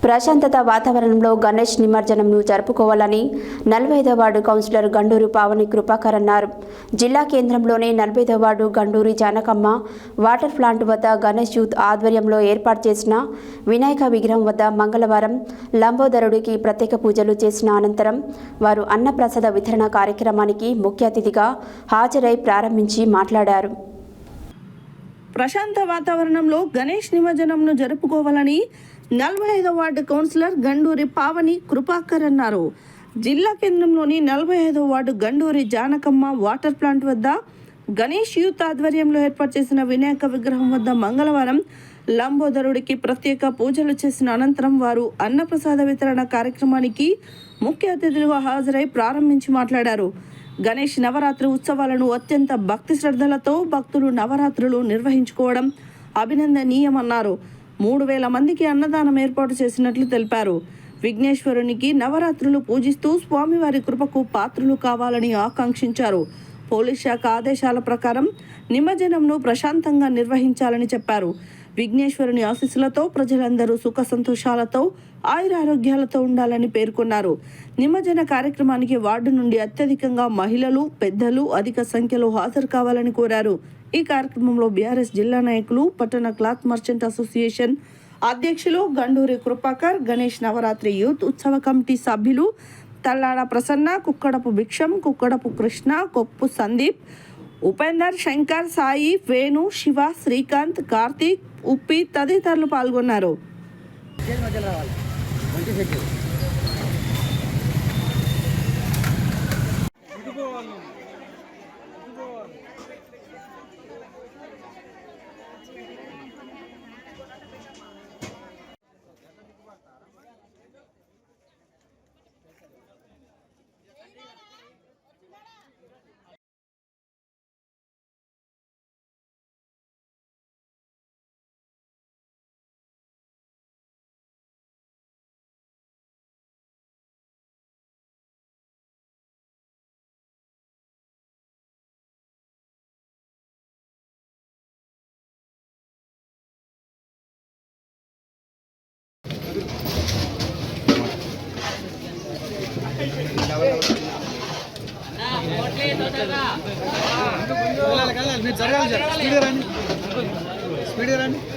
ప్రశాంతత వాతావరణంలో గణేష్ నిమజ్జనంను జరుపుకోవాలని 45వ వార్డు కౌన్సిలర్ గండూరి పావని కృపాకర్ అన్నారు. జిల్లా కేంద్రంలోని 45వ ward Ganduri Janakamma water plant వద్ద గణేష్ యూత్ ఆధ్వర్యంలో ఏర్పాటు చేసిన వినాయక విగ్రహం వద్ద మంగళవారం లంబోదరుడికి ప్రత్యేక పూజలు చేసిన అనంతరం వారు అన్నప్రసాద వితరణ కార్యక్రమానికి ముఖ్య అతిథిగా హాజరై ప్రారంభించి మాట్లాడారు. ప్రశాంత వాతావరణంలో గణేష్ నిమజ్జనంను జరుపుకోవాలని 45వ వార్డు కౌన్సిలర్ గండూరి పావని కృపాకర్ అన్నారు. జిల్లా కేంద్రంలోని 45వ ward Ganduri Janakamma water plant వద్ద గణేష్ యూత్ ఆధ్వర్యంలో ఏర్పాటు చేసిన వినాయక విగ్రహం వద్ద మంగళవారం లంబోదరుడికి ప్రత్యేక పూజలు చేసిన అనంతరం వారు అన్నప్రసాద వితరణ కార్యక్రమానికి ముఖ్య అతిథులుగా హాజరై ప్రారంభించి మాట్లాడారు. గణేష్ నవరాత్రి ఉత్సవాలను అత్యంత భక్తి శ్రద్ధలతో భక్తులు నవరాత్రులు నిర్వహించుకోవడం అభినందనీయమన్నారు. 3000 మందికి అన్నదానం ఏర్పాటు చేసినట్లు తెలిపారు. విఘ్నేశ్వరునికి నవరాత్రులు పూజిస్తూ స్వామివారి కృపకు పాత్రులు కావాలని ఆకాంక్షించారు. పోలీస్ శాఖ ఆదేశాల ప్రకారం నిమజ్జనంను ప్రశాంతంగా నిర్వహించాలని చెప్పారు. విఘ్నేశ్వరుని ఆశీస్సులతో ప్రజలందరూ సుఖ సంతోషాలతో ఆయురారోగ్యాలతో ఉండాలని పేర్కొన్నారు. నిమజ్జన కార్యక్రమానికి వార్డు నుండి అత్యధికంగా మహిళలు, పెద్దలు అధిక సంఖ్యలో హాజరు కావాలని కోరారు. ఈ కార్యక్రమంలో బీఆర్ఎస్ జిల్లా నాయకులు, పట్టణ క్లాత్ మర్చెంట్ అసోసియేషన్ అధ్యక్షులు గండూరి కృపాకర్, గణేష్ నవరాత్రి యూత్ ఉత్సవ కమిటీ సభ్యులు తల్లాడ ప్రసన్న, కుక్కడపు భిక్షం, కుక్కడపు కృష్ణ, కొప్పు సందీప్, ఉపేందర్, శంకర్, సాయి, వేణు, శివ, శ్రీకాంత్, కార్తీక్, ఉప్పి తదితరులు పాల్గొన్నారు. మీరు జరగాలి, స్పీడ్ రండి.